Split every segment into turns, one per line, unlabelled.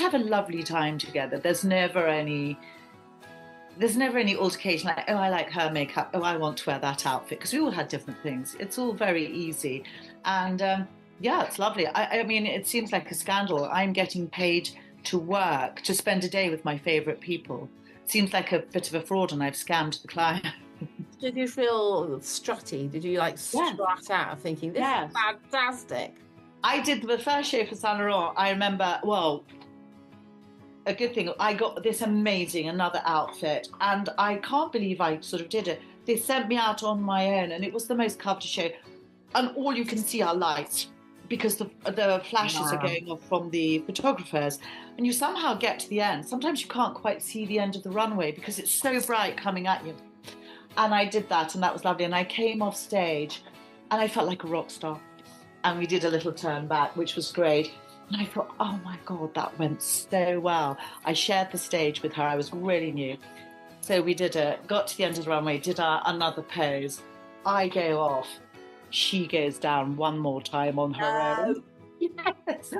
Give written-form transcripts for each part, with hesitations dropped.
have a lovely time together. There's never any altercation like, oh, I like her makeup. Oh, I want to wear that outfit, because we all had different things. It's all very easy. And yeah, it's lovely. I mean, it seems like a scandal. I'm getting paid to work, to spend a day with my favorite people. Seems like a bit of a fraud, and I've scammed the client.
Did you feel strutty? Did you like
Yeah.
strut out thinking, this
Yes.
is fantastic?
I did the first show for Saint Laurent. I remember, well, a good thing, I got this amazing another outfit, and I can't believe I sort of did it. They sent me out on my own, and it was the most coveted show, and all you can see are lights, because the flashes are going off from the photographers, and you somehow get to the end. Sometimes you can't quite see the end of the runway because it's so bright coming at you. And I did that, and that was lovely. And I came off stage and I felt like a rock star, and we did a little turn back, which was great. And I thought, oh my God, that went so well. I shared the stage with her. I was really new. So we got to the end of the runway, did another pose. I go off. She goes down one more time on her own. Yes.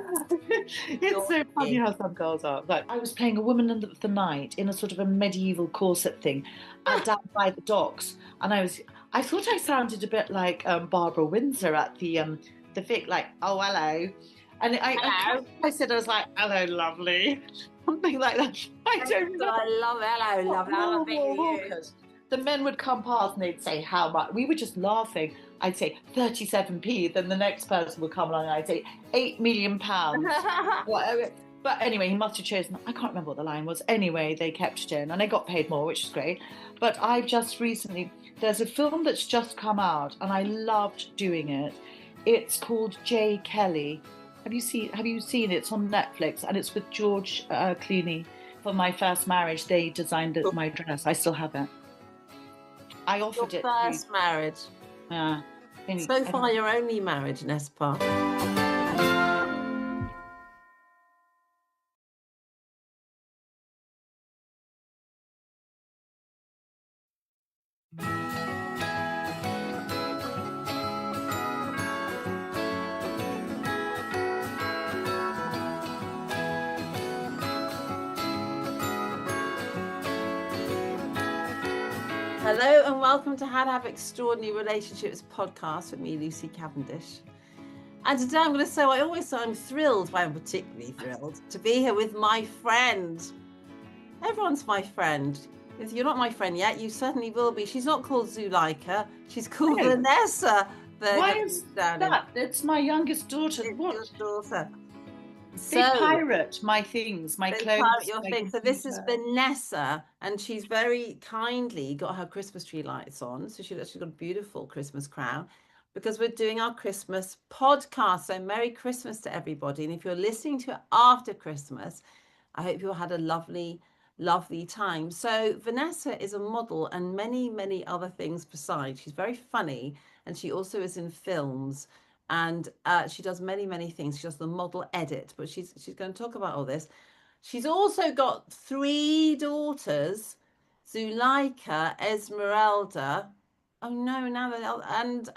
It's so funny how some girls are. Like, I was playing a woman of the night in a sort of a medieval corset thing down by the docks. And I thought I sounded a bit like Barbara Windsor at the Vic, like, oh, hello. And I said, I was like, hello, lovely. Something like that. I don't know.
I love hello, lovely.
The men would come past and they'd say how much. We were just laughing. I'd say 37p. Then the next person would come along and I'd say £8 million. Whatever. But anyway, he must have chosen, I can't remember what the line was. Anyway, they kept it in and I got paid more, which is great. But I've just recently, there's a film that's just come out and I loved doing it. It's called J. Kelly. Have you seen it? It's on Netflix, and it's with George Clooney. For my first marriage, they designed my dress. I still have it. I offered it.
Your first marriage.
Yeah.
So far, your only marriage, Nespa. Hello and welcome to How to Have Extraordinary Relationships podcast with me, Lucy Cavendish. And today I'm going to say, I'm thrilled, but I'm particularly thrilled to be here with my friend. Everyone's my friend. If you're not my friend yet, you certainly will be. She's not called Zuleika, she's called Vanessa.
Why is that? It's my youngest daughter.
What? Your daughter.
They pirate my things, my clothes.
Your things. So this is Vanessa, and she's very kindly got her Christmas tree lights on. So she's actually got a beautiful Christmas crown because we're doing our Christmas podcast. So Merry Christmas to everybody. And if you're listening to it after Christmas, I hope you all had a lovely, lovely time. So Vanessa is a model and many, many other things besides. She's very funny, and she also is in films. And she does many, many things. She does the model edit, but she's going to talk about all this. She's also got 3 daughters, Zuleika, Esmeralda. Oh no, and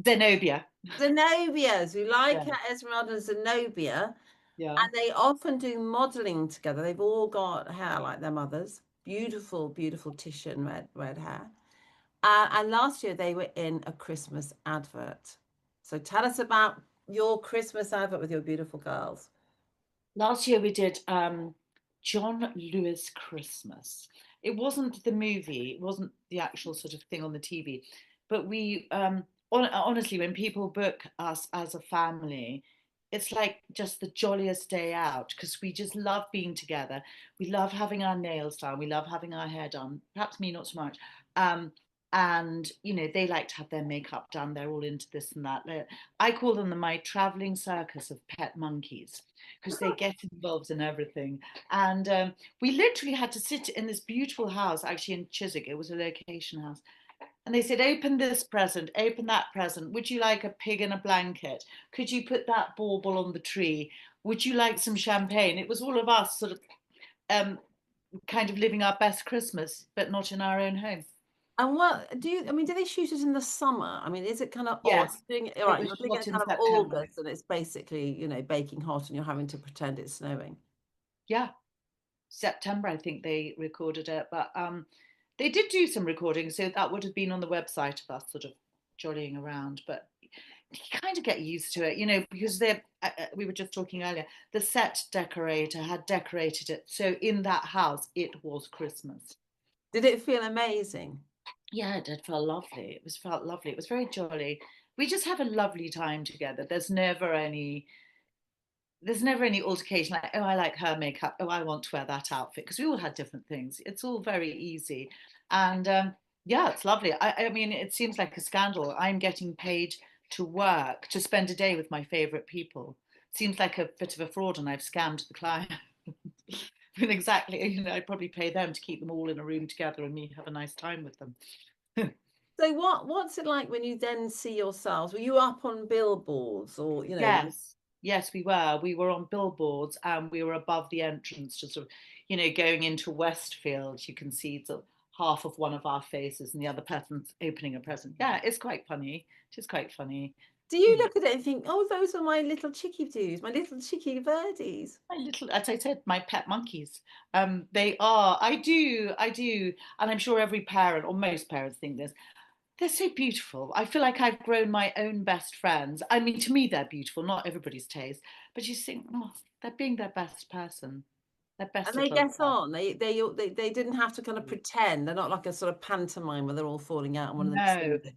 Zenobia.
Zuleika, Esmeralda, and Zenobia.
Yeah.
And they often do modeling together. They've all got hair like their mothers. Beautiful, beautiful Titian red hair. And last year they were in a Christmas advert. So tell us about your Christmas advert with your beautiful girls.
Last year we did John Lewis Christmas. It wasn't the movie, it wasn't the actual sort of thing on the TV, but we honestly, when people book us as a family, it's like just the jolliest day out because we just love being together. We love having our nails done. We love having our hair done. Perhaps me not so much. And they like to have their makeup done. They're all into this and that. I call them my traveling circus of pet monkeys because they get involved in everything. And we literally had to sit in this beautiful house, actually in Chiswick. It was a location house. And they said, open this present, open that present. Would you like a pig in a blanket? Could you put that bauble on the tree? Would you like some champagne? It was all of us sort of kind of living our best Christmas, but not in our own home.
And what do you, I mean, do they shoot it in the summer? I mean, is it kind of odd
Yes,
doing it, all
it
right,
was
you're doing
shot
it
in
kind of
September.
August and it's basically, you know, baking hot and you're having to pretend it's snowing.
Yeah, September, I think they recorded it, but they did do some recording, so that would have been on the website of us sort of jollying around. But you kind of get used to it, you know, because they're. We were just talking earlier. The set decorator had decorated it, so in that house it was Christmas.
Did it feel amazing?
Yeah, it did feel lovely. It was felt lovely. It was very jolly. We just have a lovely time together. There's never any altercation like, oh, I like her makeup, oh, I want to wear that outfit, because we all had different things. It's all very easy. And yeah, it's lovely. I mean, it seems like a scandal. I'm getting paid to work to spend a day with my favorite people. Seems like a bit of a fraud, and I've scammed the client. But exactly, you know, I'd probably pay them to keep them all in a room together and me have a nice time with them.
So what's it like when you then see yourselves? Were you up on billboards or, you know,
Yes, yes, we were. We were on billboards and we were above the entrance to sort of, you know, going into Westfield. You can see sort of half of one of our faces and the other person's opening a present. Yeah, it's quite funny. It is quite funny.
do you
Yeah.
look at it and think, oh, those are my little chicky doos, my little chicky birdies?
My little, as I said, my pet monkeys. They are. I do, and I'm sure every parent or most parents think this. They're so beautiful. I feel like I've grown my own best friends. I mean, to me, they're beautiful, not everybody's taste. But you think, oh, they're being their best person, their best
And they
little
get on. They didn't have to kind of
person.
pretend. They're not like a sort of pantomime where they're all falling out and one of them
No.
sings it.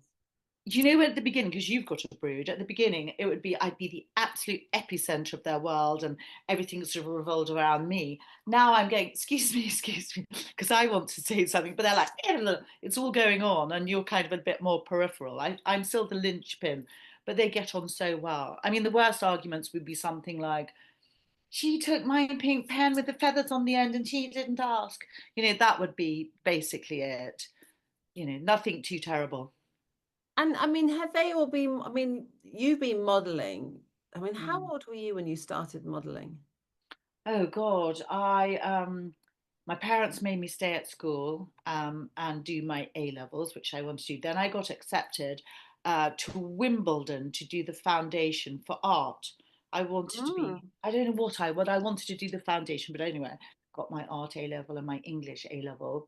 You know, at the beginning, because you've got a brood, at the beginning, I'd be the absolute epicenter of their world and everything sort of revolved around me. Now I'm going, excuse me, because I want to say something, but they're like, it's all going on, and you're kind of a bit more peripheral. I'm still the linchpin, but they get on so well. I mean, the worst arguments would be something like, she took my pink pen with the feathers on the end and she didn't ask. You know, that would be basically it. You know, nothing too terrible.
And I mean, have they all been, I mean, you've been modeling. I mean, how
Mm.
old were you when you started modeling?
Oh God, I my parents made me stay at school and do my A levels, which I wanted to do. Then I got accepted to Wimbledon to do the foundation for art. I wanted to be,
Mm.
I don't know what I wanted to do the foundation, but anyway, got my art A level and my English A level.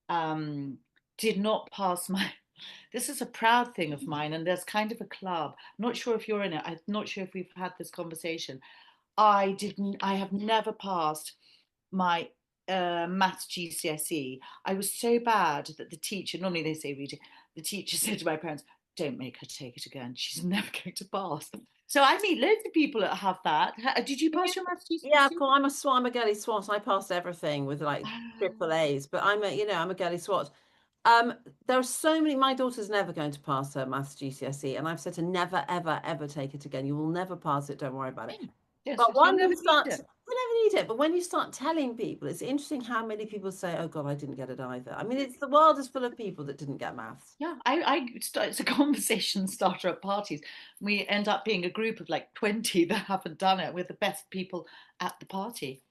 Um, did not pass my. This is a proud thing of mine, and there's kind of a club. I'm not sure if you're in it. I'm not sure if we've had this conversation. I have never passed my maths GCSE. I was so bad that the teacher, normally they say reading, the teacher said to my parents, don't make her take it again. She's never going to pass. So I meet loads of people that have that. Did you pass your maths
Yeah, of
GCSE?
course. I'm a girly swot. I passed everything with like triple A's, but I'm a girly swot. Um, there are so many. My daughter's never going to pass her maths GCSE, and I've said to never, ever, ever take it again. You will never pass it. Don't worry about it.
Yes,
But
you'll
when
never
you
need
start,
it.
you never need it. But when you start telling people, it's interesting how many people say, "Oh God, I didn't get it either." I mean, it's the world is full of people that didn't get maths.
Yeah, it's a conversation starter at parties. We end up being a group of like 20 that haven't done it. We're the best people at the party.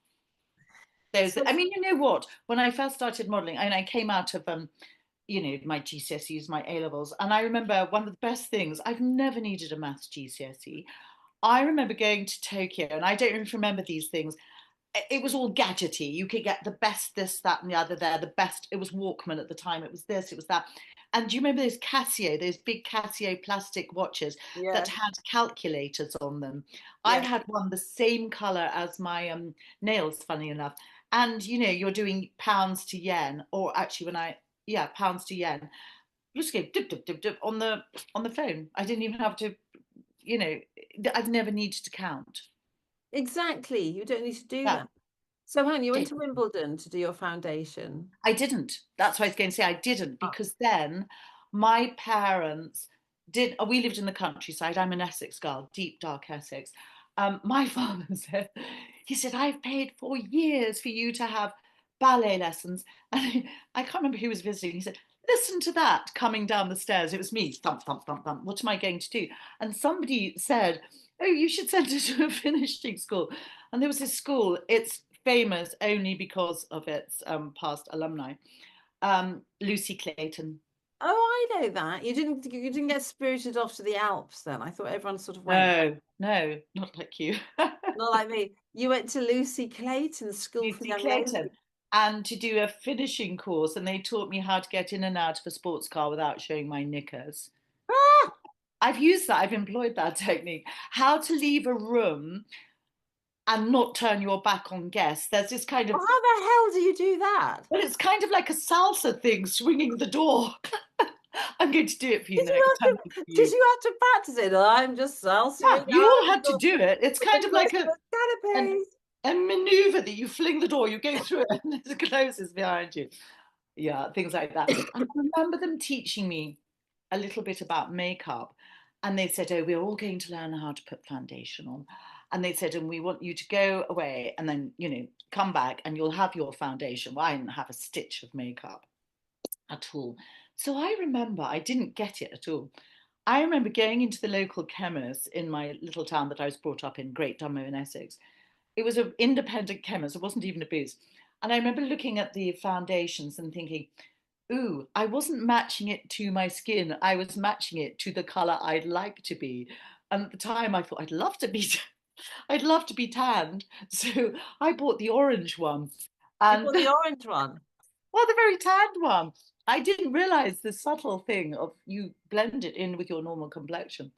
So,
I mean, you know what? When I first started modelling, and I came out of you know, my GCSEs, my A levels, and I remember one of the best things. I've never needed a maths GCSE. I remember going to Tokyo, and I don't even remember these things. It was all gadgety. You could get the best this, that, and the other there. The best, it was Walkman at the time. It was this, it was that. And do you remember those Casio, those big Casio plastic watches that
yeah,
had calculators on them? I
yeah.
had one the same color as my nails, funny enough. And you know, you're doing pounds to yen, or actually, yeah, pounds to yen. You just go dip, dip, dip, dip on the phone. I didn't even have to, you know, I've never needed to count.
Exactly. You don't need to do
Yeah.
that. So, Han, you went to Wimbledon to do your foundation.
I didn't. That's what I was going to say. I didn't
Oh.
because then my parents did. We lived in the countryside. I'm an Essex girl, deep dark Essex. My father said, he said, I've paid for years for you to have ballet lessons. And I can't remember who was visiting. He said, listen to that coming down the stairs. It was me, thump, thump, thump, thump. What am I going to do? And somebody said, oh, you should send her to a finishing school. And there was this school. It's famous only because of its past alumni. Lucy Clayton.
Oh, I know that. You didn't get spirited off to the Alps then. I thought everyone sort of went.
No, not like you.
Not like me. You went to Lucy Clayton's School for
Lucy
Young
Clayton.
Ladies.
And to do a finishing course, and they taught me how to get in and out of a sports car without showing my knickers.
Ah!
I've used that, I've employed that technique. How to leave a room and not turn your back on guests. There's this kind
Well,
of,
how the hell do you do that?
but it's kind of like a salsa thing, swinging the door. I'm going to do it for you
Did you
next
have
time
to,
for
did
you.
you have to practice it? I'm just
Yeah,
salsering
you
out
all had to do it. It's
the
kind of like
Christmas
an,
canapes.
a maneuver that you fling the door, you go through it, and it closes behind you. Yeah, things like that. And I remember them teaching me a little bit about makeup. And they said, oh, we're all going to learn how to put foundation on. And they said, and we want you to go away and then, come back and you'll have your foundation. Well, I didn't have a stitch of makeup at all. So I remember I didn't get it at all. I remember going into the local chemist in my little town that I was brought up in, Great Dunmow in Essex. It was an independent chemist, it wasn't even a booth. And I remember looking at the foundations and thinking, ooh, I wasn't matching it to my skin. I was matching it to the color I'd like to be. And at the time I thought I'd love to be tanned. So I bought the orange one.
You
And
got the orange one.
well, the very tanned one. I didn't realize the subtle thing of you blend it in with your normal complexion.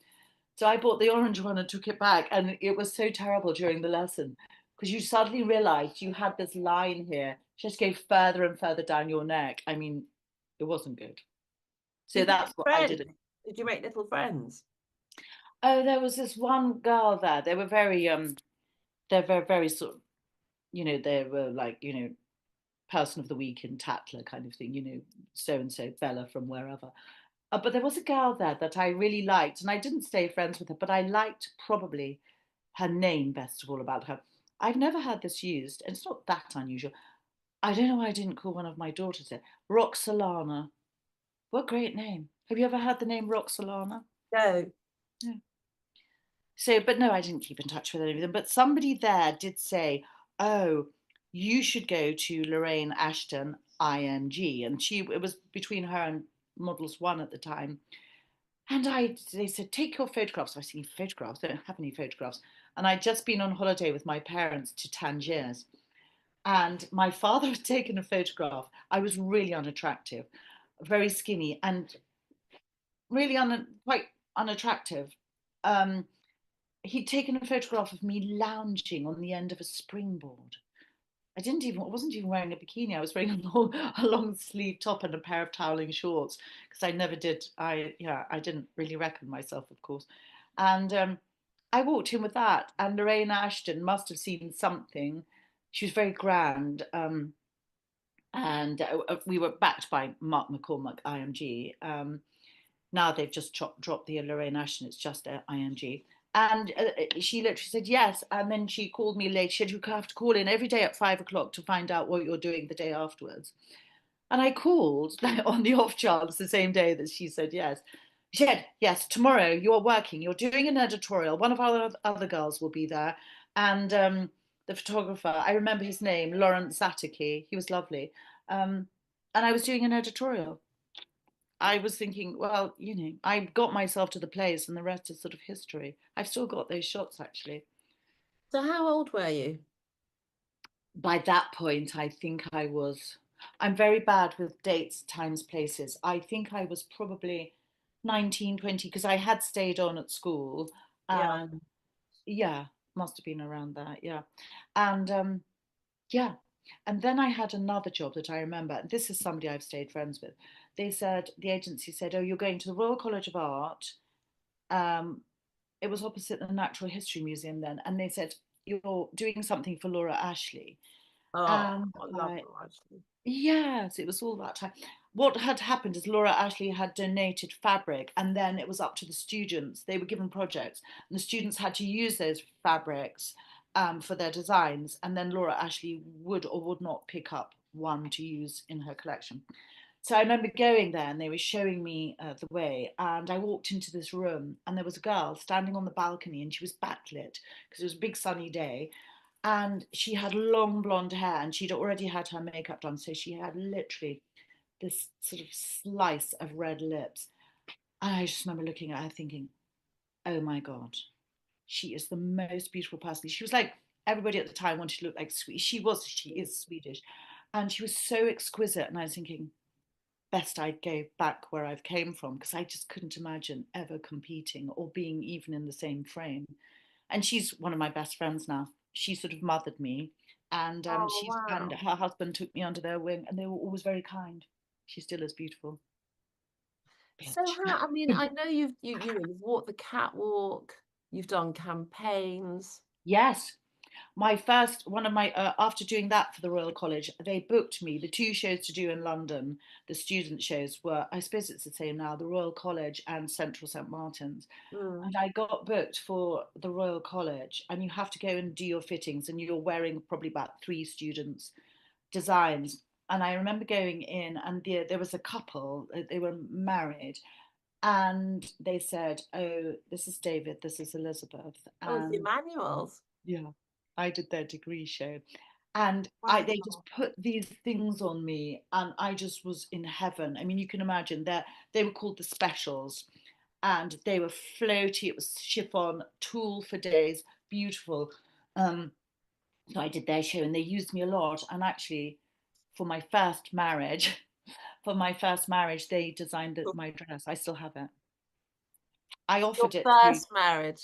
So I bought the orange one and took it back. And it was so terrible during the lesson because you suddenly realized you had this line here, just go further and further down your neck. I mean, it wasn't good. So
Did you
that's
make
what I
friends?
did.
Did you make little friends?
Oh, there was this one girl there. They were they're very, very sort of, they were like, person of the week in Tatler kind of thing, so and so Bella from wherever. But there was a girl there that I really liked, and I didn't stay friends with her, but I liked probably her name best of all about her. I've never had this used, and it's not that unusual. I don't know why I didn't call one of my daughters it. Roxolana. What a great name. Have you ever had the name Roxolana?
No.
Yeah. So, but no, I didn't keep in touch with any of them. But somebody there did say, oh, you should go to Lorraine Ashton, IMG. And it was between her and Models One at the time. And they said, take your photographs. I was thinking, photographs? I don't have any photographs. And I'd just been on holiday with my parents to Tangiers. And my father had taken a photograph. I was really unattractive, very skinny, and really quite unattractive. Um, He'd taken a photograph of me lounging on the end of a springboard. I wasn't even wearing a bikini. I was wearing a long sleeve top and a pair of toweling shorts because I didn't really reckon myself, of course. And I walked in with that, and Lorraine Ashton must have seen something. She was very grand. And we were backed by Mark McCormack, IMG. Now they've just dropped the Lorraine Ashton, it's just IMG. And she literally said yes. And then she called me later. She said, you have to call in every day at 5 o'clock to find out what you're doing the day afterwards. And I called on the off chance the same day that she said yes. She said, yes, tomorrow you're working, you're doing an editorial. One of our other girls will be there. And the photographer, I remember his name, Lawrence Zatterkey. He was lovely. And I was doing an editorial. I was thinking, well, I got myself to the place and the rest is sort of history. I've still got those shots actually.
So how old were you?
By that point, I'm very bad with dates, times, places. I think I was probably 19, 20 because I had stayed on at school.
Yeah.
Yeah, must have been around that. Yeah. And yeah. And then I had another job that I remember. And this is somebody I've stayed friends with. The agency said, oh, you're going to the Royal College of Art. Um, it was opposite the Natural History Museum then. And they said, you're doing something for Laura Ashley.
Oh,
And
I love them actually.
yes, it was all that time. What had happened is Laura Ashley had donated fabric, and then it was up to the students. They were given projects, and the students had to use those fabrics for their designs. And then Laura Ashley would or would not pick up one to use in her collection. So I remember going there, and they were showing me the way. And I walked into this room, and there was a girl standing on the balcony, and she was backlit because it was a big sunny day, and she had long blonde hair and she'd already had her makeup done, so she had literally this sort of slice of red lips. And I just remember looking at her thinking, oh my God, she is the most beautiful person. She was like, everybody at the time wanted to look like Swedish. She is Swedish. And she was so exquisite. And I was thinking, best I'd go back where I've came from, because I just couldn't imagine ever competing or being even in the same frame. And she's one of my best friends now. She sort of mothered me, and
Oh, wow.
her husband took me under their wing, and they were always very kind. She still is beautiful.
So
Bitch.
how, I mean, I know you've walked the catwalk, you've done campaigns.
Yes, my first one of my after doing that for the Royal College, they booked me the two shows to do in London. The student shows were, I suppose it's the same now, the Royal College and Central St Martin's.
Mm.
And I got booked for the Royal College, and you have to go and do your fittings, and you're wearing probably about three students' designs. And I remember going in, and there was a couple, they were married, and they said, oh, this is David, this is Elizabeth.
Oh, the
And
manuals.
yeah, I did their degree show. And they just
Wow.
put these things on me, and I just was in heaven. I mean, you can imagine that they were called the specials, and they were floaty. It was chiffon, tulle for days, beautiful. Um, so I did their show, and they used me a lot. And actually, for my first marriage, they designed my dress. I still have it. I
Your
offered it to,
first marriage.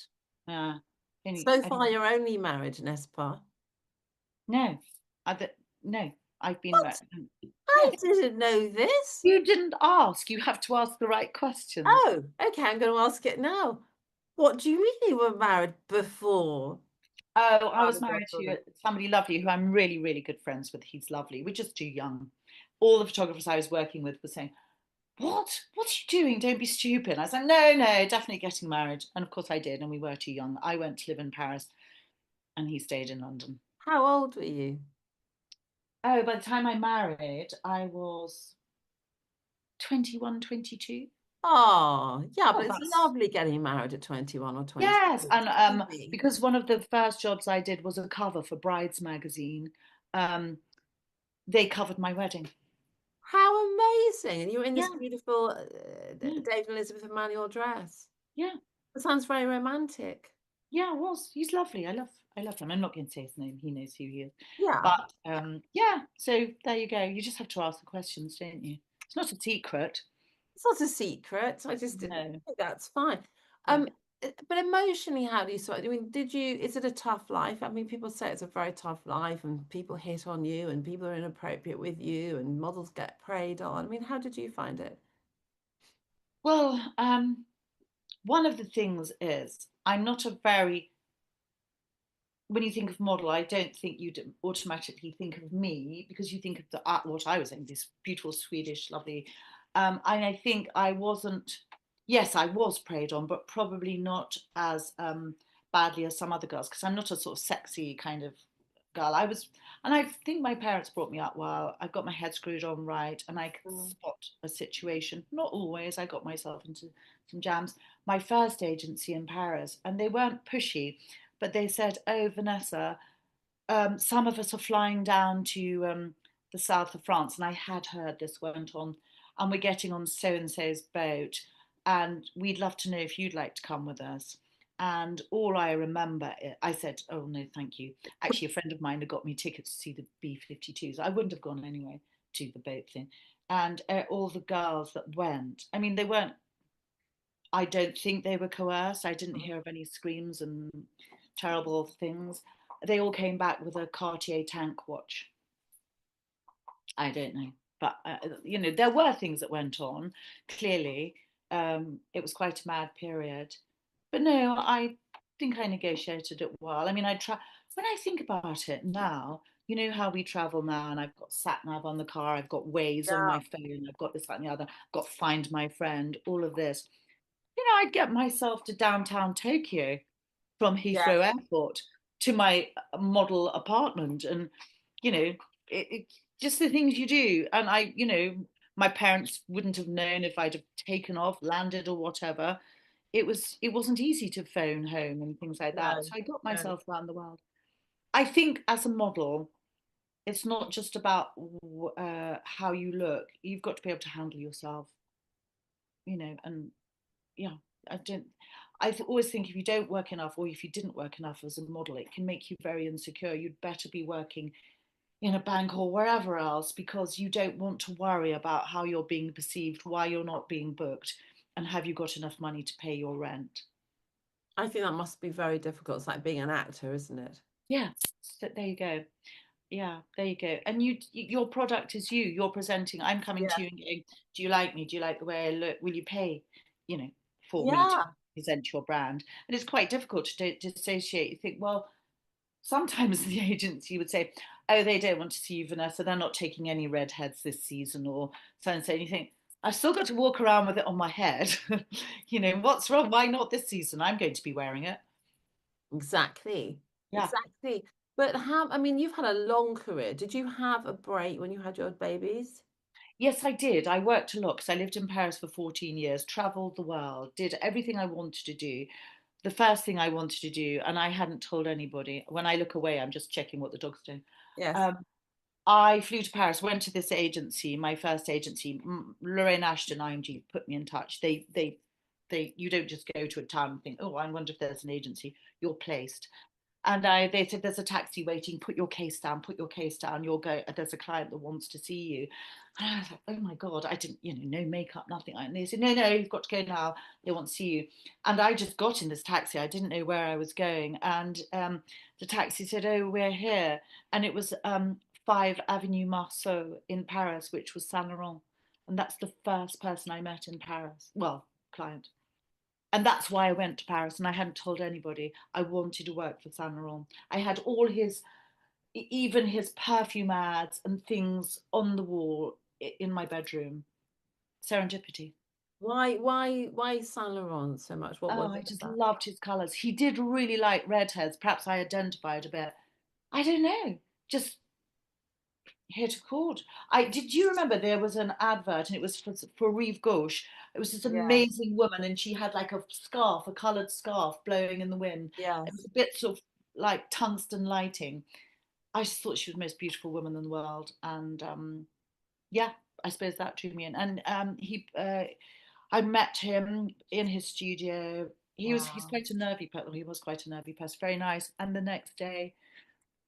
any,
So
I
far,
think,
your only marriage, Nespa.
no, no, I've been,
What?
yeah.
I didn't know this.
You didn't ask. You have to ask the right questions.
Oh, okay, I'm going to ask it now. What do you mean you were married before?
Oh, I was
Rather
married
got
to
it.
somebody lovely who I'm really, really good friends with. He's lovely. We're just too young. All the photographers I was working with were saying, what? What are you doing? Don't be stupid. I was like, no, no, definitely getting married. And of course I did. And we were too young. I went to live in Paris, and he stayed in London.
How old were you?
Oh, by the time I married, I was 21, 22.
Oh, yeah, but
Oh,
it's
that's,
lovely getting married at 21 or
yes.
22.
And
Really.
because one of the first jobs I did was a cover for Brides magazine. Um, they covered my wedding.
How amazing. And you were in this
Yeah,
beautiful
yeah,
David and Elizabeth Emmanuel dress.
yeah,
That sounds very romantic.
yeah. It was. He's lovely. I love him. I'm not going to say his name. He knows who he is.
Yeah,
But yeah. So there you go. You just have to ask the questions, don't you? It's not a secret.
it's not a secret. I just didn't
No.
know. That's fine.
Yeah.
Um, but emotionally, how do you sort? I mean, is it a tough life? I mean, people say it's a very tough life, and people hit on you, and people are inappropriate with you, and models get preyed on. I mean, how did you find it?
Well, one of the things is I'm not a very, when you think of model, I don't think you'd automatically think of me, because you think of what I was saying, this beautiful Swedish, lovely. And I think I wasn't. Yes, I was preyed on, but probably not as badly as some other girls, because I'm not a sort of sexy kind of girl. And I think my parents brought me up well. I got my head screwed on right, and I could
Mm.
spot a situation. Not always. I got myself into some jams. My first agency in Paris, and they weren't pushy, but they said, "Oh, Vanessa, some of us are flying down to the south of France," and I had heard this went on, "and we're getting on so and so's boat, and we'd love to know if you'd like to come with us." And all I remember, I said, "Oh no, thank you." Actually, a friend of mine had got me tickets to see the B-52s. I wouldn't have gone anyway to the boat thing. And all the girls that went, I mean, they weren't. I don't think they were coerced. I didn't hear of any screams and terrible things. They all came back with a Cartier tank watch. I don't know. But, there were things that went on, clearly. It was quite a mad period. But no, I think I negotiated it well. I mean, when I think about it now, you know how we travel now, and I've got sat nav on the car, I've got Waze on
Yeah,
my phone, I've got this, that, and the other, I've got Find My Friend, all of this. I'd get myself to downtown Tokyo from
yeah,
Heathrow Airport to my model apartment. And, it just the things you do. And my parents wouldn't have known if I'd have taken off, landed, or whatever. It wasn't easy to phone home and things like that.
no,
So I got
no.
myself around the world. I think as a model, It's not just about how you look. You've got to be able to handle yourself, and yeah, I don't. Always think if you don't work enough, or if you didn't work enough as a model, it can make you very insecure. You'd better be working in a bank or wherever else, because you don't want to worry about how you're being perceived, why you're not being booked, and have you got enough money to pay your rent.
I think that must be very difficult. It's like being an actor, isn't it?
Yeah, so there you go. Yeah, there you go. And your product is you. You're presenting. I'm coming
Yeah.
to you and going, "Do you like me? Do you like the way I look? Will you pay, you know, for me to
Yeah.
present your brand?" And it's quite difficult to dissociate. You think, well, sometimes the agency would say, "Oh, they don't want to see you, Vanessa. They're not taking any redheads this season," or so and so. And you think, I've still got to walk around with it on my head. What's wrong? Why not this season? I'm going to be wearing it.
Exactly.
Yeah.
Exactly. But I mean, you've had a long career. Did you have a break when you had your babies?
Yes, I did. I worked a lot because I lived in Paris for 14 years, traveled the world, did everything I wanted to do. The first thing I wanted to do, and I hadn't told anybody, when I look away, I'm just checking what the dog's doing.
Yes.
Um, I flew to Paris, went to this agency, my first agency, Lorraine Ashton, IMG, put me in touch. You don't just go to a town and think, oh, I wonder if there's an agency. You're placed. And they said, there's a taxi waiting, put your case down, you'll go, there's a client that wants to see you. And I was like, oh my God, I didn't, no makeup, nothing. And they said, no, you've got to go now. They want to see you. And I just got in this taxi. I didn't know where I was going. And the taxi said, oh, we're here. And it was 5 Avenue Marceau in Paris, which was Saint Laurent. And that's the first person I met in Paris. Well, client. And that's why I went to Paris, and I hadn't told anybody. I wanted to work for Saint Laurent. I had all his, even his perfume ads and things on the wall in my bedroom. Serendipity.
Why Saint Laurent so much? What
Oh,
was
I
it
just
about?
loved his colours. He did really like redheads. Perhaps I identified a bit. I don't know. Just hit a chord. Did you remember there was an advert and it was for Rive Gauche. It was this
Yes.
amazing woman and she had like a scarf, a coloured scarf blowing in the wind. It was
Yes.
a bit sort of like tungsten lighting. I just thought she was the most beautiful woman in the world, and yeah, I suppose that drew me in. And I met him in his studio. He's
Wow.
quite a nervy person. He was quite a nervy person, very nice. And the next day,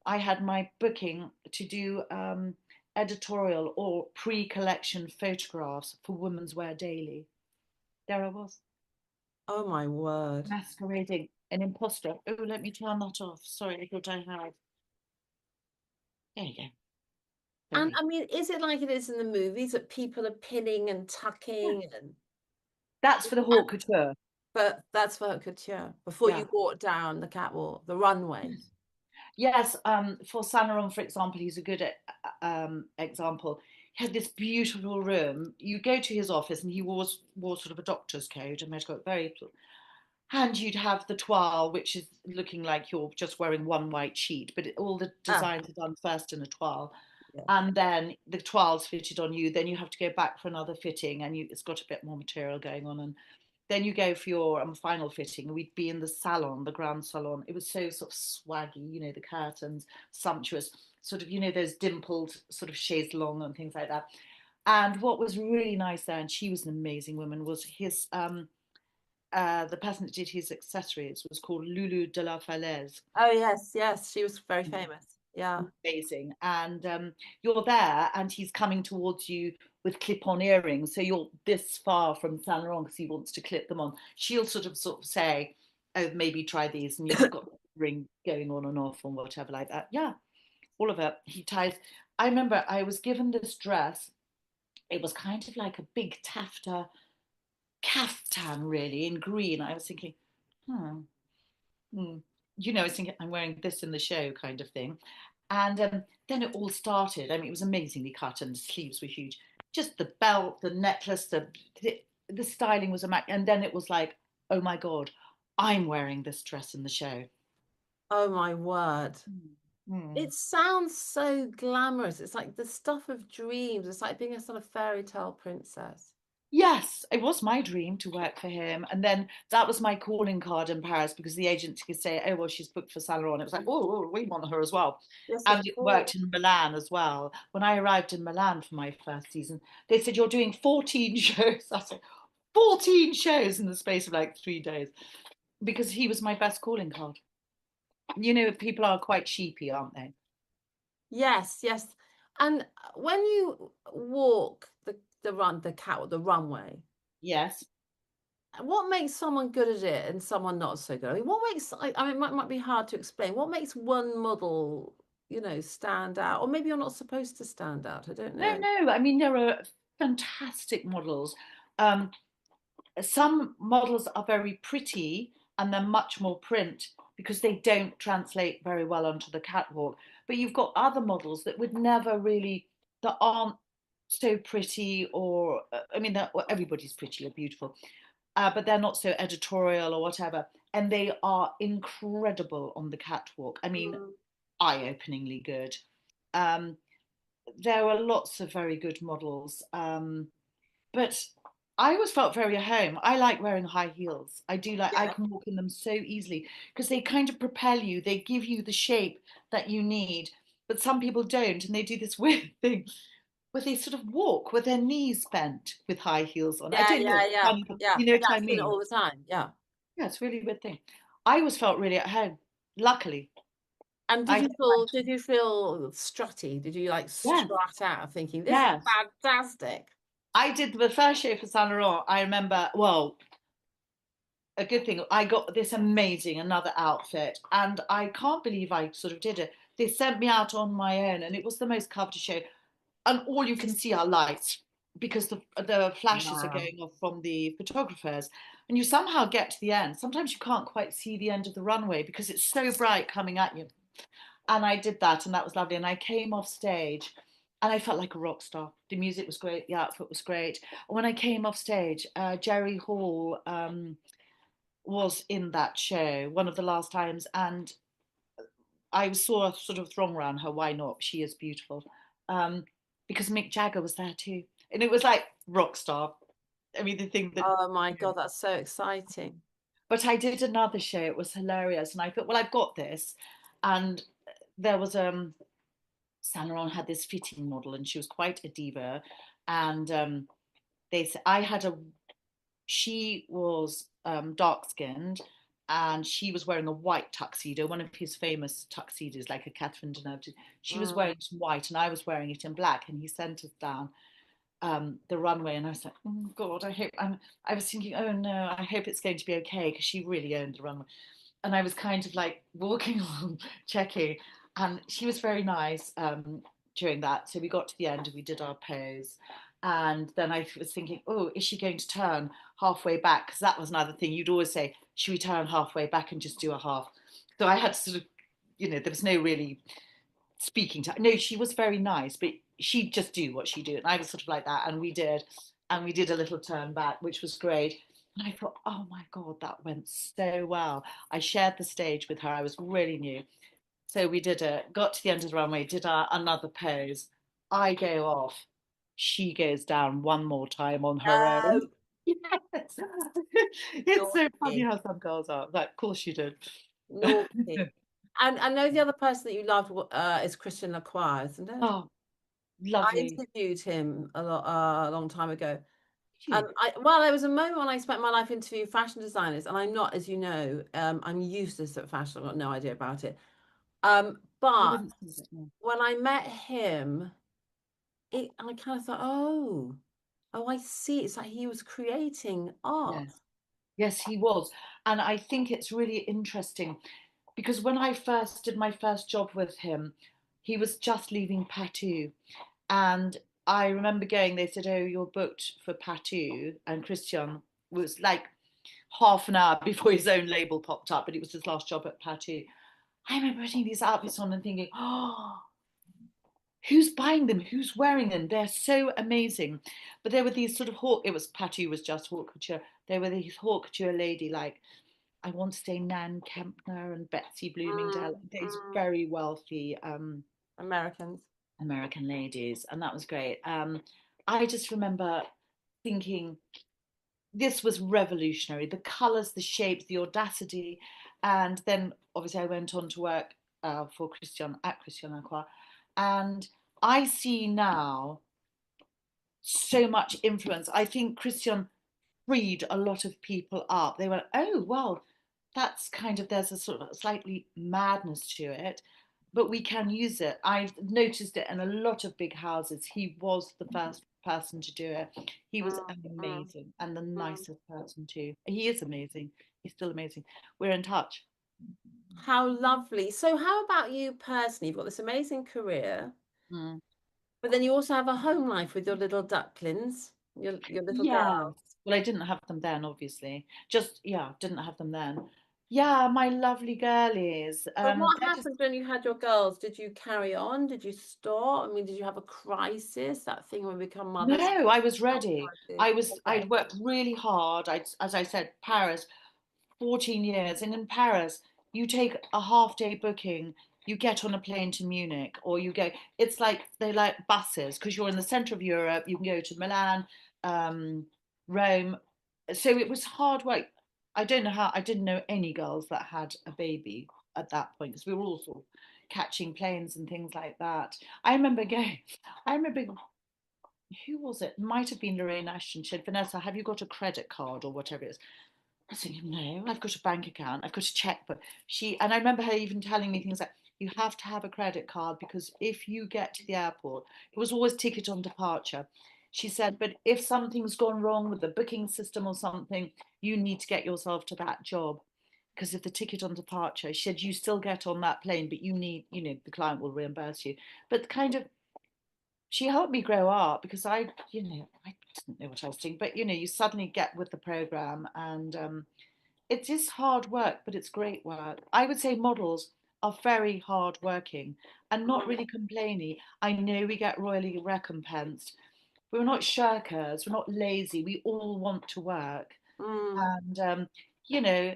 I had my booking to do editorial or pre-collection photographs for Women's Wear Daily. There I was,
Oh my word.
masquerading an imposter. Oh, let me turn that off. Sorry, I thought I had. There you go.
And
Very.
I mean, is it like it is in the movies that people are pinning and
Yeah.
tucking and
That's for the haute couture.
but that's for couture before
Yeah.
you walk down the catwalk, the runways.
Yes, for Saint Laurent, for example, he's a good example. He had this beautiful room. You go to his office, and he wore sort of a doctor's coat, and got very. And you'd have the toile, which is looking like you're just wearing one white sheet, but all the
Ah,
designs are done first in a toile,
yes.
and then the toile's fitted on you. Then you have to go back for another fitting, and it's got a bit more material going on, and then you go for your final fitting. We'd be in the salon, the grand salon. It was so sort of swaggy, the curtains, sumptuous, sort of, those dimpled sort of chaise longue and things like that. And what was really nice there, and she was an amazing woman, was the person that did his accessories was called Lulu de la Falaise.
Oh yes, yes. She was very famous. Yeah.
Amazing. And you're there, and he's coming towards you with clip-on earrings. So you're this far from Saint Laurent because he wants to clip them on. She'll sort of say, "Oh, maybe try these," and you've got the ring going on and off and whatever like that. Yeah, all of it. He ties. I remember I was given this dress. It was kind of like a big taffeta caftan, really, in green. I was thinking, hmm, hmm. I was thinking, I'm wearing this in the show, kind of thing. And then it all started. I mean, it was amazingly cut, and the sleeves were huge. Just the belt, the necklace, the styling was immaculate. And then it was like, oh my God, I'm wearing this dress in the show.
Oh my word.
Mm.
It sounds so glamorous. It's like the stuff of dreams. It's like being a sort of fairy tale princess.
Yes, it was my dream to work for him. And then that was my calling card in Paris because the agent could say, oh, well, she's booked for Saint Laurent. It was like, we want her as well.
Yes, of
And it
course.
worked in Milan as well. When I arrived in Milan for my first season, they said, you're doing 14 shows. I said, 14 shows in the space of like 3 days because he was my best calling card. You know, people are quite sheepy, aren't they?
Yes, yes. And when you walk the runway,
Yes.
what makes someone good at it and someone not so good? I mean, what makes, I mean, it might be hard to explain. What makes one model, stand out? Or maybe you're not supposed to stand out. I don't
No,
know.
no. I mean, there are fantastic models. Um, some models are very pretty and they're much more print because they don't translate very well onto the catwalk. But you've got other models that would never really, that aren't so pretty, or I mean, well, everybody's pretty or beautiful, but they're not so editorial or whatever. And they are incredible on the catwalk. I mean,
Mm.
eye-openingly good. Um, there are lots of very good models. But I always felt very at home. I like wearing high heels. I do like, I
Yeah.
can walk in them so easily because they kind of propel you. They give you the shape that you need. But some people don't, and they do this weird thing where they sort of walk with their knees bent with high heels on. I
Yeah,
don't know,
yeah, yeah,
funny, but
yeah.
you know
Yeah,
what I
I've seen it
mean?
all the time. Yeah.
Yeah, it's really a weird thing. I always felt really at home. Luckily,
And
I don't mind.
did you feel strutty? Did you like
Yes,
strut out thinking, this is
yes.
fantastic?
I did the first show for Saint Laurent. I remember, well, a good thing. I got this amazing another outfit, and I can't believe I sort of did it. They sent me out on my own, and it was the most coveted show. And all you can see are lights because the flashes are
Wow.
going off from the photographers, and you somehow get to the end. Sometimes you can't quite see the end of the runway because it's so bright coming at you. And I did that, and that was lovely. And I came off stage. And I felt like a rock star. The music was great. The outfit was great. When I came off stage, Jerry Hall was in that show one of the last times, and I saw a sort of throng around her. Why not? She is beautiful. Um, because Mick Jagger was there too, and it was like rock star. I mean, the thing that.
Oh my God, that's so exciting.
But I did another show. It was hilarious, and I thought, well, I've got this. And there was Saint Laurent had this fitting model, and she was quite a diva. And they said I had a she was dark skinned and she was wearing a white tuxedo, one of his famous tuxedos, like a Catherine Deneuve. She was
Mm.
wearing it in white and I was wearing it in black. And he sent us down the runway, and I was like, oh God, I was thinking, oh no, I hope it's going to be okay because she really owned the runway. And I was kind of like walking along, checking, and she was very nice during that. So we got to the end and we did our pose. And then I was thinking, oh, is she going to turn halfway back? Because that was another thing. You'd always say, should we turn halfway back and just do a half? So I had to sort of, there was no really speaking to her. No, she was very nice, but she'd just do what she do. And I was sort of like that. And we did a little turn back, which was great. And I thought, oh my God, that went so well. I shared the stage with her. I was really new. So we did it, got to the end of the runway, did our another pose. I go off. She goes down one more time on her own.
No,
Yes. It's so funny
naughty,
how some girls are. Like, of course you did.
naughty. And I know the other person that you loved is Christian Lacroix, isn't it?
Oh,
I
lovely.
interviewed him a long time ago.
Thank you.
There was a moment when I spent my life interviewing fashion designers, and I'm not, as you know, I'm useless at fashion. I've got no idea about it.
I
But
wouldn't say that, no.
when I met him, I kind of thought, oh, I see. It's like he was creating art.
Yes. Yes, he was. And I think it's really interesting because when I first did my first job with him, he was just leaving Patou. And I remember going, they said, oh, you're booked for Patou. And Christian was like half an hour before his own label popped up, but it was his last job at Patou. I remember putting these outfits on and thinking, oh, who's buying them? Who's wearing them? They're so amazing. But there were these sort of it was Patou was just haute couture. There were these haute couture lady like I want to say Nan Kempner and Betsy Bloomingdale,
Mm,
these
mm.
very wealthy
Americans.
American ladies, and that was great. I just remember thinking this was revolutionary. The colours, the shapes, the audacity. And then obviously I went on to work for Christian at Christian Lacroix. And I see now so much influence. I think Christian freed a lot of people up. They went, oh, well, that's kind of, there's a sort of slightly madness to it, but we can use it. I've noticed it in a lot of big houses. He was the first person to do it. He was
Mm, mm,
amazing and the
mm.
nicest person too. He is amazing. He's still amazing. We're in touch.
How lovely. So how about you personally? You've got this amazing career,
Mm.
but then you also have a home life with your little ducklings, your little
Yes.
girls.
Well, I didn't have them then, obviously. Just, yeah, didn't have them then. Yeah, my lovely girlies.
But what
They're just
happened when you had your girls? Did you carry on? Did you stop? I mean, did you have a crisis? That thing when we become mothers?
no, I was
Oh,
ready.
crisis.
I'd
Okay.
worked really hard. As I said, Paris, 14 years. And in Paris, you take a half day booking, you get on a plane to Munich, or you go, it's like they like buses because you're in the center of Europe. You can go to Milan, um, Rome. So it was hard work. I don't know how, I didn't know any girls that had a baby at that point because we were all sort of catching planes and things like that. I remember going, I remember who was it? Might have been Lorraine Ashton. She said, Vanessa, have you got a credit card or whatever it is? I said, no, I've got a bank account, I've got a checkbook. And I remember her even telling me things like, you have to have a credit card because if you get to the airport, it was always ticket on departure. She said, but if something's gone wrong with the booking system or something, you need to get yourself to that job. Because if the ticket on departure, she said, you still get on that plane, but you need, the client will reimburse you. But kind of she helped me grow up because I didn't know what I was doing, but you suddenly get with the program and it is hard work, but it's great work. I would say models are very hard working and not
Mm,
really complainy. I know we get royally recompensed. We're not shirkers, we're not lazy, we all want to work.
mm.
And, you know,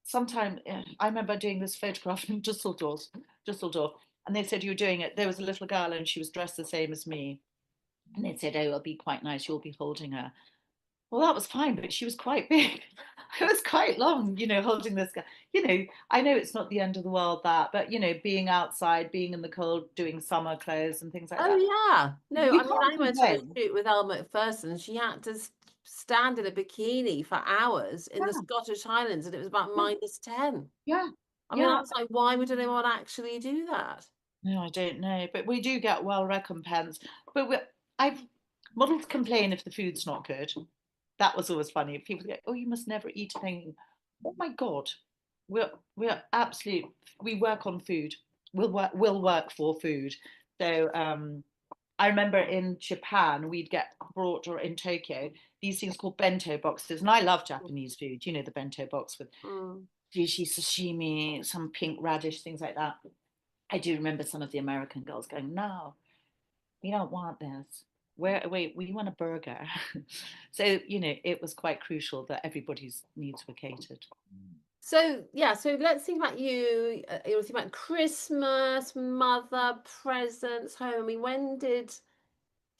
sometimes I remember doing this photograph in Dusseldorf, and they said you were doing it. There was a little girl and she was dressed the same as me and they said, oh, it'll be quite nice. You'll be holding her. Well, that was fine, but she was quite big. It was quite long, holding this guy. I know it's not the end of the world that, but, being outside, being in the cold, doing summer clothes and things like
Oh
that.
yeah. No,
You
I mean,
can't
I went on a
complain.
shoot with Elma McPherson. She had to stand in a bikini for hours in the
Yeah,
Scottish Highlands, and it was about
yeah,
-10.
yeah,
I mean, I
yeah.
was like, why would anyone actually do that?
No, I don't know, but we do get well recompensed. But I've models complain if the food's not good. That was always funny. People go, "Oh, you must never eat a thing." Oh my God, we're absolute. We work on food. We'll work for food. So I remember in Japan we'd get brought or in Tokyo these things called bento boxes, and I love Japanese food. You know the bento box with
Mm.
sushi, sashimi, some pink radish, things like that. I do remember some of the American girls going, "No, we don't want this. We want a burger." So, it was quite crucial that everybody's needs were catered.
So yeah, so let's think about you. You think about Christmas, mother, presents, home. I mean, when did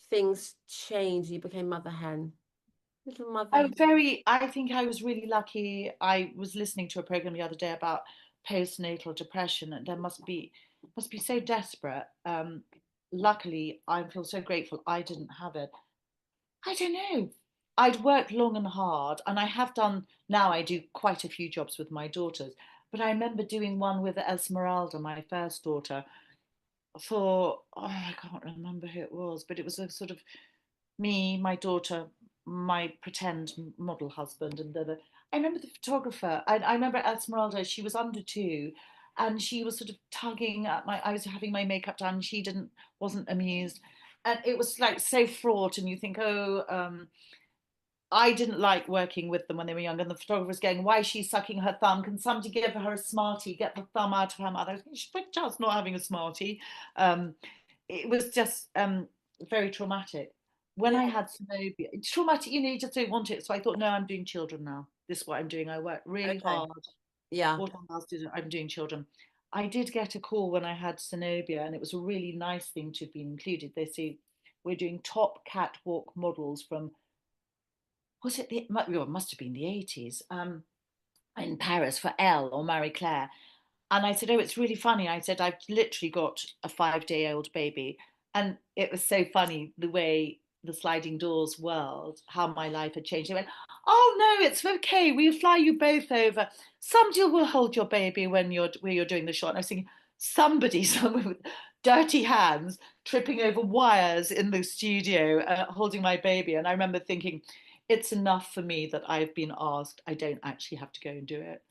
things change? You became mother hen, little mother
Oh,
hen.
I think I was really lucky. I was listening to a program the other day about postnatal depression, and there must be so desperate. Luckily, I feel so grateful I didn't have it. I don't know. I'd worked long and hard, and I have done now. I do quite a few jobs with my daughters, but I remember doing one with Esmeralda, my first daughter, for I can't remember who it was, but it was a sort of me, my daughter, my pretend model husband, and I remember the photographer. I remember Esmeralda. She was under two, and she was sort of tugging at my. I was having my makeup done. She wasn't amused, and it was like so fraught. And you think, oh, I didn't like working with them when they were young. And the photographer was going, why is she sucking her thumb? Can somebody give her a smartie? Get the thumb out of her mouth. I was thinking, she's just not having a smartie. Um, it was just very traumatic. When
Yeah.
I had Zenobia, it's traumatic, you just don't want it. So I thought, no, I'm doing children now. This is what I'm doing. I work really
Okay.
hard.
Yeah.
What else did I'm doing children? I did get a call when I had Zenobia, and it was a really nice thing to be included. They say we're doing top catwalk models from was it well, it must have been the 80s, in Paris for Elle or Marie Claire. And I said, oh, it's really funny. I said, I've literally got a 5-day-old baby. And it was so funny the way the sliding doors world, how my life had changed. They went, oh, no, it's okay. We'll fly you both over. Somebody will hold your baby when you're doing the shot. And I was thinking, somebody, someone with dirty hands, tripping over wires in the studio, holding my baby. And I remember thinking, it's enough for me that I've been asked. I don't actually have to go and do it.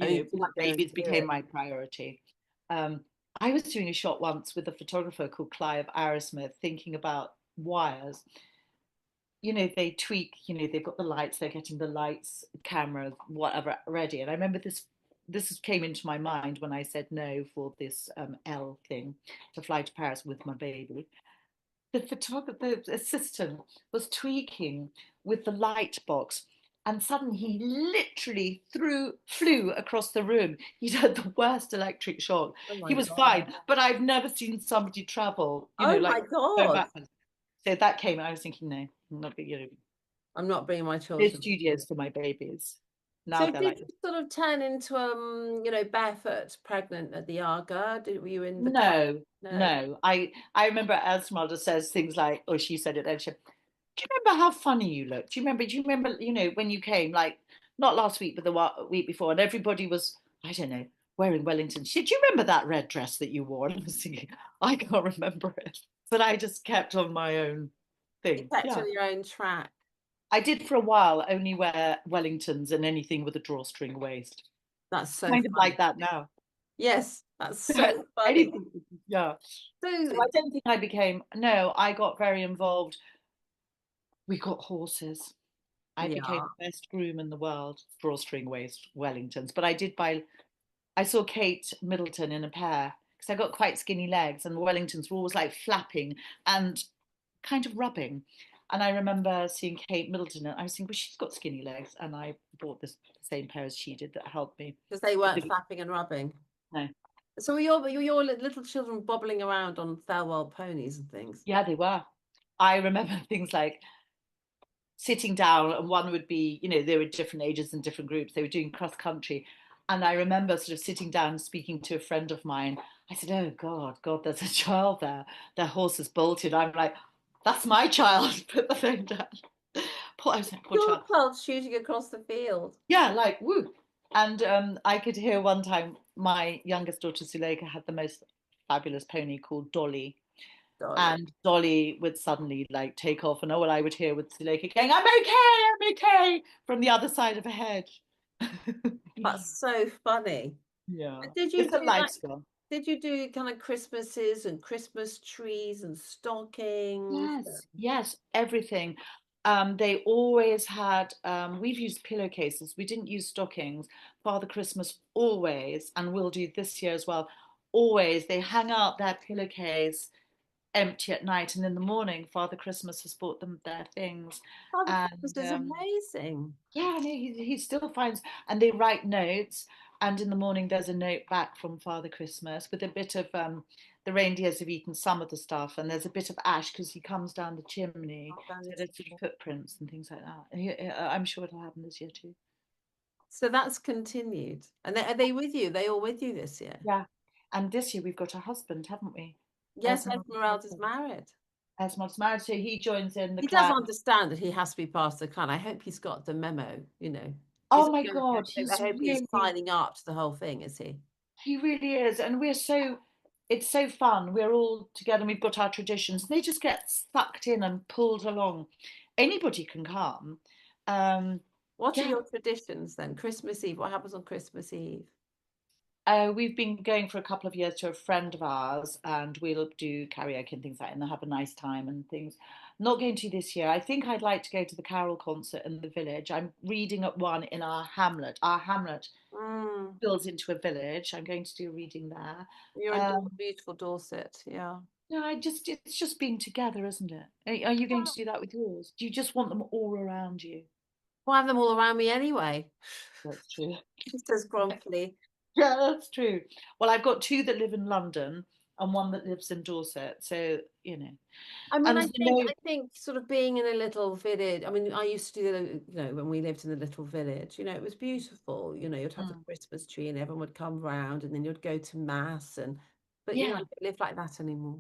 Oh, you
My
didn't go and
babies
do
became
it.
my priority. Um, I was doing a shot once with a photographer called Clive Arrowsmith, thinking about wires. They tweak, they've got the lights, they're getting the lights, cameras, whatever ready. And I remember this came into my mind when I said no for this L thing to fly to Paris with my baby. The photographer, the assistant, was tweaking with the light box, and suddenly he literally flew across the room. He'd had the worst electric shock.
Oh
He
my
was
God.
fine, but I've never seen somebody travel,
Oh
like
my
go
God.
backwards. So that came, and I was thinking, no, I'm not,
I'm not bringing my
no
children.
studios for my babies. Now
So
they're
did
like,
you sort of turn into barefoot pregnant at the Aga? Were you in the car?
no,
No.
no. I remember Esmeralda says things like, or she said it, and she, do you remember how funny you looked? Do you remember, when you came, like, not last week, but the week before, and everybody was, I don't know, wearing Wellington. She, do you remember that red dress that you wore? And I was thinking, I can't remember it. But I just kept on my own
You
thing.
kept
Yeah.
on your own track.
I did for a while only wear Wellingtons and anything with a drawstring waist.
That's so
Kind of
funny.
like that now.
Yes, that's so funny.
Anything, yeah.
So
So I don't think I became, no, I got very involved. We got horses. I became
yeah.
the best groom in the world, drawstring waist Wellingtons. But I did buy, I saw Kate Middleton in a pair because I got quite skinny legs, and Wellingtons were always like flapping and kind of rubbing. And I remember seeing Kate Middleton, and I was thinking, well, she's got skinny legs. And I bought this same pair as she did that helped me.
Because they weren't flapping and rubbing.
No.
So were your little children bobbling around on Thelwell ponies and things?
Yeah, they were. I remember things like sitting down, and one would be, they were different ages and different groups. They were doing cross country. And I remember sort of sitting down and speaking to a friend of mine. I said, oh, God, there's a child there. Their horse is bolted. I'm like, that's my child. Put the phone down. I was like, poor
Your
child.
child shooting across the field.
Yeah, like, woo. And I could hear one time my youngest daughter, Suleika, had the most fabulous pony called Dolly.
Dolly.
And Dolly would suddenly like take off, and all I would hear was Zuleika going, I'm okay, from the other side of a hedge.
That's so funny.
Yeah,
But did you
it's
do
a
like
lifestyle.
did you do kind of Christmases and Christmas trees and stockings?
Yes, everything. They always had, we've used pillowcases. We didn't use stockings. Father Christmas always, and we'll do this year as well, always, they hang out their pillowcase empty at night, and in the morning Father Christmas has bought them their things.
Father Christmas
And
is amazing.
yeah, no, he still finds, and they write notes. And in the morning, there's a note back from Father Christmas with a bit of, the reindeers have eaten some of the stuff, and there's a bit of ash because he comes down the chimney.
Not down
So
the
there's sort
chimney.
of footprints and things like that. I'm sure it'll happen this year too.
So that's continued. And are they with you? They all with you this year?
Yeah. And this year we've got a husband, haven't we?
Yes, Esmeralda's married.
Esmond's married, so he joins in the
He does
clan.
understand that he has to be part of the clan. I hope he's got the memo,
Oh my God,
I hope he's signing up to the whole thing, is he?
he really is. And it's so fun. We're all together and we've got our traditions. They just get sucked in and pulled along. Anybody can come.
What are
Yeah,
your traditions then? Christmas Eve. What happens on Christmas Eve?
we've been going for a couple of years to a friend of ours, and we'll do karaoke and things like that, and they'll have a nice time and things. Not going to this year. I think I'd like to go to the carol concert in the village. I'm reading at one in our hamlet. Our hamlet
Mm,
builds into a village. I'm going to do a reading there.
you're in
Um,
beautiful Dorset, yeah.
No, it's just being together, isn't it? Are you going to do that with yours? Do you just want them all around you?
Well, I have them all around me anyway.
That's true.
She says grumpily.
Yeah, that's true. Well, I've got two that live in London. and one that lives in Dorset. So,
I mean,
and
I think sort of being in a little village. I mean, I used to do when we lived in a little village, it was beautiful. You'd have the
Mm,
Christmas tree and everyone would come round and then you'd go to mass but I
yeah,
don't live like that anymore.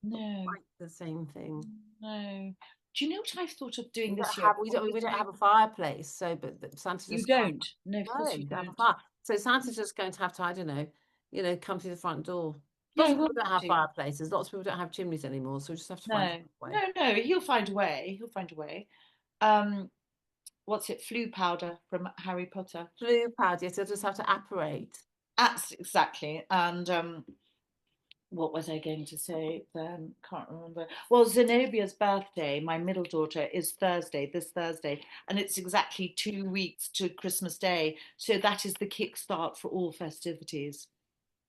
Not
no,
quite the same thing.
no. Do you know what I've thought of doing
We don't
this year?
have we don't have a fireplace, so but Santa's
You
just going
don't? No, of
no,
course you
we don't have a
don't.
fire. So Santa's just going to have to, I don't know, come through the front door.
Yeah,
Lots
I
of
will
people don't
have
have
to.
fireplaces. Lots of people don't have chimneys anymore, so we just have to find
No,
a way.
no, no. He'll find a way. He'll find a way. Um, what's it? Flu powder from Harry Potter.
Blue pad, yes, you'll just have to apparate.
That's exactly. And what was I going to say then? Can't remember. Well, Zenobia's birthday, my middle daughter, is Thursday, this Thursday, and it's exactly 2 weeks to Christmas Day. So that is the kickstart for all festivities.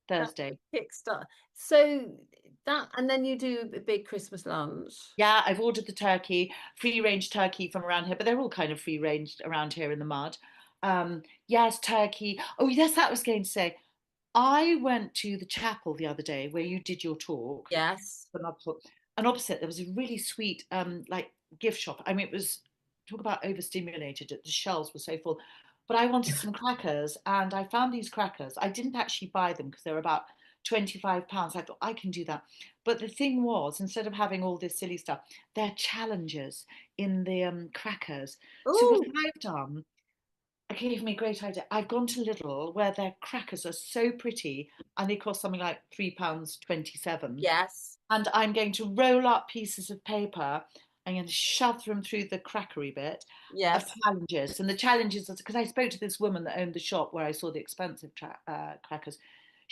That's
Thursday.
the kickstart. So and then you do a big Christmas lunch.
Yeah, I've ordered the turkey, free range turkey from around here, but they're all kind of free range around here in the mud. Yes, turkey. Oh, yes, that was going to say. I went to the chapel the other day where you did your talk,
Yes.
and opposite there was a really sweet like gift shop. I mean, it was talk about overstimulated. The shelves were so full, but I wanted some crackers, and I found these crackers. I didn't actually buy them because they were about £25. I thought I can do that, but the thing was, instead of having all this silly stuff, they're challenges in the crackers. So what
Oh,
I've done, it gave me a great idea. I've gone to Lidl where their crackers are so pretty and they cost something like £3.27.
yes.
And I'm going to roll up pieces of paper. I'm going to shove them through the crackery bit of
Yes.
challenges. And the challenges, because I spoke to this woman that owned the shop where I saw the expensive crackers.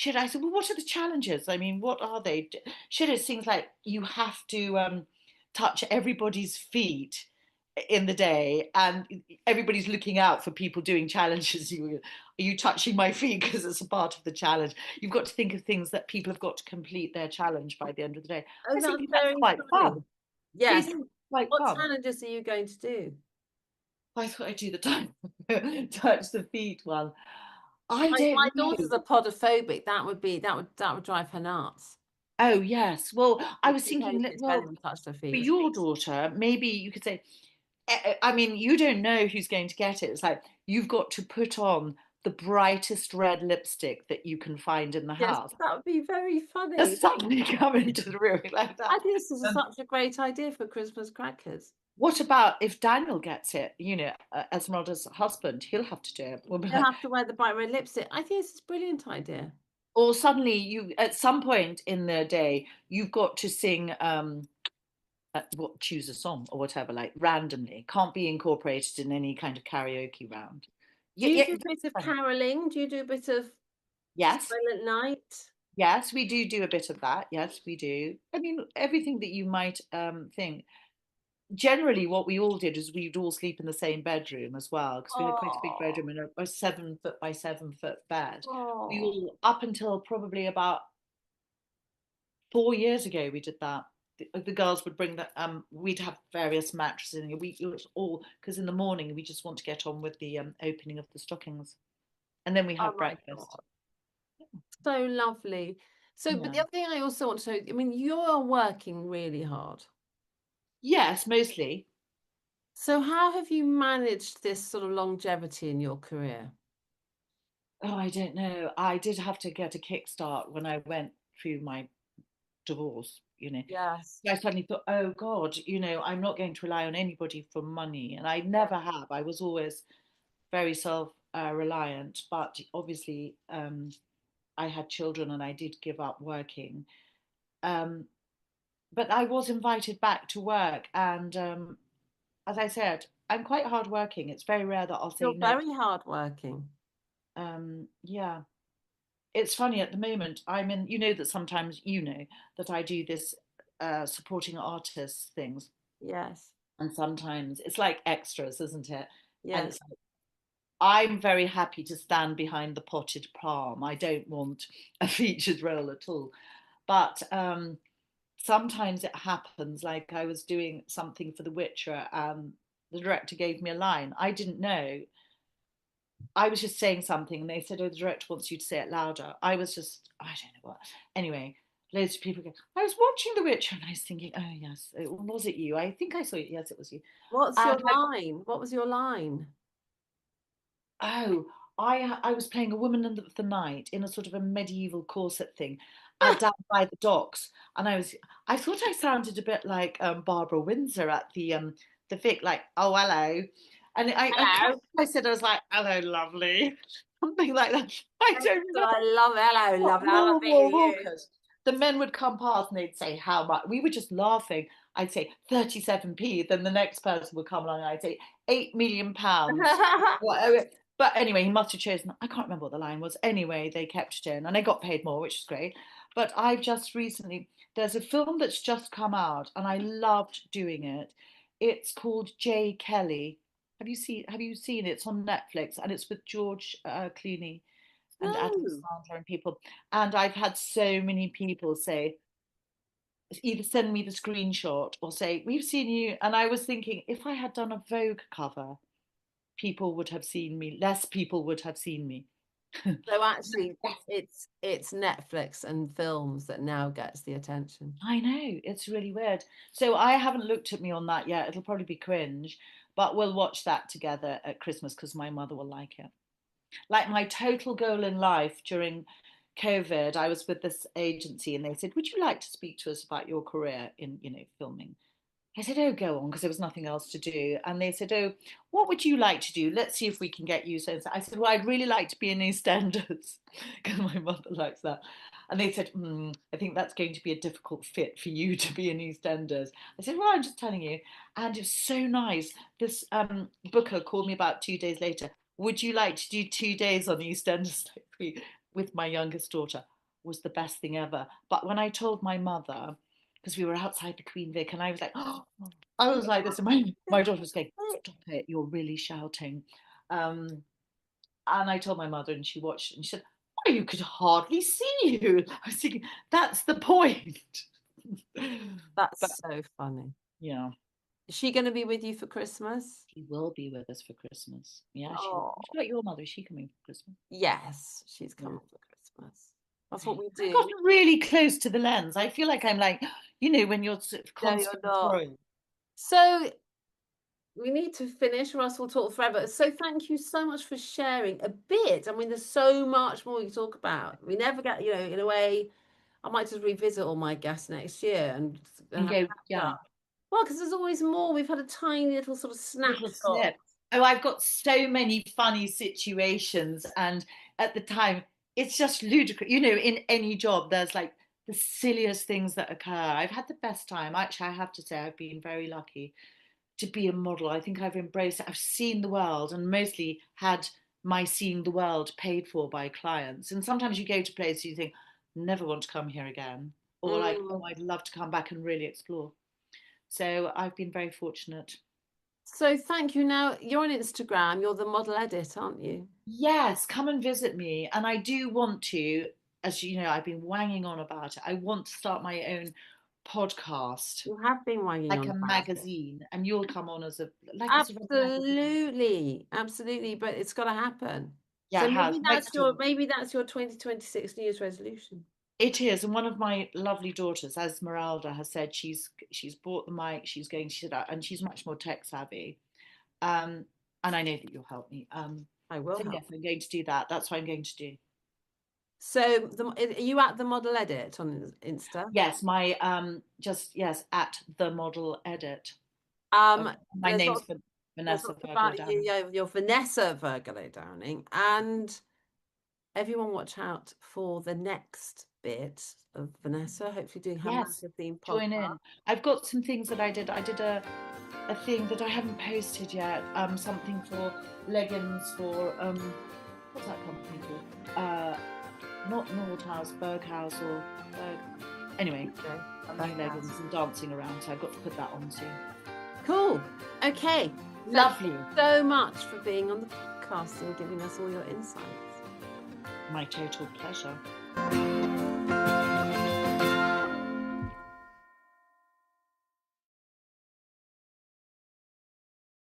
I said, well, what are the challenges? I mean, what are they? It seems like you have to touch everybody's feet in the day and everybody's looking out for people doing challenges. Are you touching my feet because it's a part of the challenge? You've got to think of things that people have got to complete their challenge by the end of the day.
Oh,
I
that's
think that's
very
quite
funny.
fun. Do you
Yes.
think it's quite
What
fun?
challenges are you going to do?
I thought I'd do the time touch the feet one. I
My
don't
daughter's
know.
a podophobic. That would drive her nuts.
Oh yes, well I was
She
thinking,
hated when
well,
anyone touched her
for
feet.
your daughter maybe you could say, I mean, you don't know who's going to get it. It's like you've got to put on the brightest red lipstick that you can find in the
Yes,
house.
that would be very funny.
Just suddenly come into the room like
I
that.
think this is
Um,
such a great idea for Christmas crackers.
what about if Daniel gets it? Esmeralda's husband, he'll have to do it. We'll be
They'll
like,
have to wear the bright red lipstick. I think this is a brilliant idea.
or suddenly at some point in the day, you've got to sing choose a song or whatever, like randomly. Can't be incorporated in any kind of karaoke round.
Do
Yeah,
you
yeah,
do a bit of caroling? Do you do a bit of
yes.
Silent Night?
Yes, we do a bit of that. Yes, we do. I mean, everything that you might think. Generally, what we all did is we'd all sleep in the same bedroom as well, because we had quite a big
Oh,
bedroom and a 7 foot by 7 foot bed. We
oh,
all, up until probably about 4 years ago, we did that. The girls would bring that. We'd have various mattresses in. It was all because in the morning we just want to get on with the opening of the stockings, and then we
oh
have
my
breakfast.
God. So lovely. So, but
Yeah.
the other thing I also want to know, I mean, you're working really hard.
Yes, mostly.
So how have you managed this sort of longevity in your career?
Oh, I don't know. I did have to get a kickstart when I went through my divorce.
Yes.
I suddenly thought, oh God, I'm not going to rely on anybody for money. And I
Yeah.
never have. I was always very self reliant. But obviously, I had children and I did give up working. Um, but I was invited back to work. And as I said, I'm quite hardworking. It's very rare that I'll say
You're
no.
very hardworking.
Yeah. It's funny at the moment. that sometimes that I do this supporting artists things,
Yes.
and sometimes it's like extras, isn't it? And
Yes.
it's like, I'm very happy to stand behind the potted palm. I don't want a featured role at all. But sometimes it happens, like I was doing something for The Witcher and the director gave me a line. I didn't know. I was just saying something and they said, oh, the director wants you to say it louder. I was just, I don't know what. Anyway, loads of people go, I was watching The Witcher, and I was thinking, oh yes, was it you? I think I saw it. Yes, it was you.
What's your
And
line? What was your line?
oh, I was playing a woman in the night in a sort of a medieval corset thing, down by the docks, and I thought I sounded a bit like Barbara Windsor at the Vic, like, oh hello, and
Hello.
I said I was like, hello lovely, something like that. I don't remember.
I love hello, love, I love you.
Because the men would come past and they'd say how much. We were just laughing. I'd say 37p. Then the next person would come along and I'd say £8 million. But anyway, he must have chosen. I can't remember what the line was. Anyway, they kept it in and I got paid more, which is great. But I've just recently, there's a film that's just come out and I loved doing it. It's called J. Kelly. Have you seen it? It's on Netflix and it's with George Clooney and Adam
No.
Sandler and people. And I've had so many people say, either send me the screenshot or say, we've seen you. And I was thinking, if I had done a Vogue cover, people would have seen me. Less people would have seen me.
So actually, it's Netflix and films that now gets the attention.
I know, it's really weird. So I haven't looked at me on that yet. It'll probably be cringe, but we'll watch that together at Christmas because my mother will like it. Like my total goal in life during COVID, I was with this agency and they said, would you like to speak to us about your career in, filming? I said, oh, go on, because there was nothing else to do. And they said, oh, what would you like to do? Let's see if we can get you. So I said, well, I'd really like to be in EastEnders because my mother likes that. And they said, I think that's going to be a difficult fit for you to be in EastEnders. I said, well, I'm just telling you. And it's so nice. This booker called me about 2 days later. Would you like to do 2 days on EastEnders with my youngest daughter? Was the best thing ever. But when I told my mother, because we were outside the Queen Vic, and I was like, oh, I was like this, and my daughter was going, stop it, you're really shouting. And I told my mother, and she watched, and she said, oh, you could hardly see you. I was thinking, that's the point.
That's
But,
so funny.
yeah.
Is she going to be with you for Christmas?
She will be with us for Christmas. Yeah, she will.
Oh.
What about your mother? Is she coming for Christmas?
Yes, she's coming for Christmas. That's what we
I've
do.
gotten really close to the lens. I feel like I'm like, when you're sort of
No, you're
constantly
not.
throwing.
So we need to finish or else we'll talk forever. So thank you so much for sharing a bit. I mean, there's so much more we can talk about. We never get, in a way, I might just revisit all my guests next year and
Go, yeah.
Well, because there's always more. We've had a tiny little sort of
Little
snapshot.
snip. Oh, I've got so many funny situations, and at the time, it's just ludicrous. In any job, there's like the silliest things that occur. I've had the best time. Actually, I have to say, I've been very lucky to be a model. I think I've embraced it. I've seen the world and mostly had my seeing the world paid for by clients. And sometimes you go to places you think, never want to come here again, or like, oh, I'd love to come back and really explore. So I've been very fortunate.
So thank you. Now you're on Instagram. You're the model edit, aren't you?
Yes, come and visit me. And I do want to, as you know, I've been wanging on about it. I want to start my own podcast,
You have been wanging
like
on
a
about
magazine, and you'll come on as a sort of a magazine.
Absolutely. But it's got to happen.
Yeah,
So
it has.
maybe that's your 2026 New Year's resolution.
It is, and one of my lovely daughters, Esmeralda, has said she's bought the mic. She said, and she's much more tech savvy. And I know that you'll help me.
I will
So
help.
yes, I'm going to do that. That's what I'm going to do.
So are you at the model edit on Insta?
Yes, my yes, at the model edit. My name's Vanessa Voegele-Downing.
You're Vanessa Voegele-Downing, and everyone watch out for the next bit of Vanessa, hopefully doing her magazine podcast.
Join in. I've got some things that I did. I did a thing that I haven't posted yet. Something for leggings for what's that company called? Not Nordhaus, Berghaus or Berg. Anyway, leggings and dancing around. So I've got to put that on soon.
Cool. Okay.
Lovely.
Thank you so much for being on the podcast and giving us all your insights.
My total pleasure.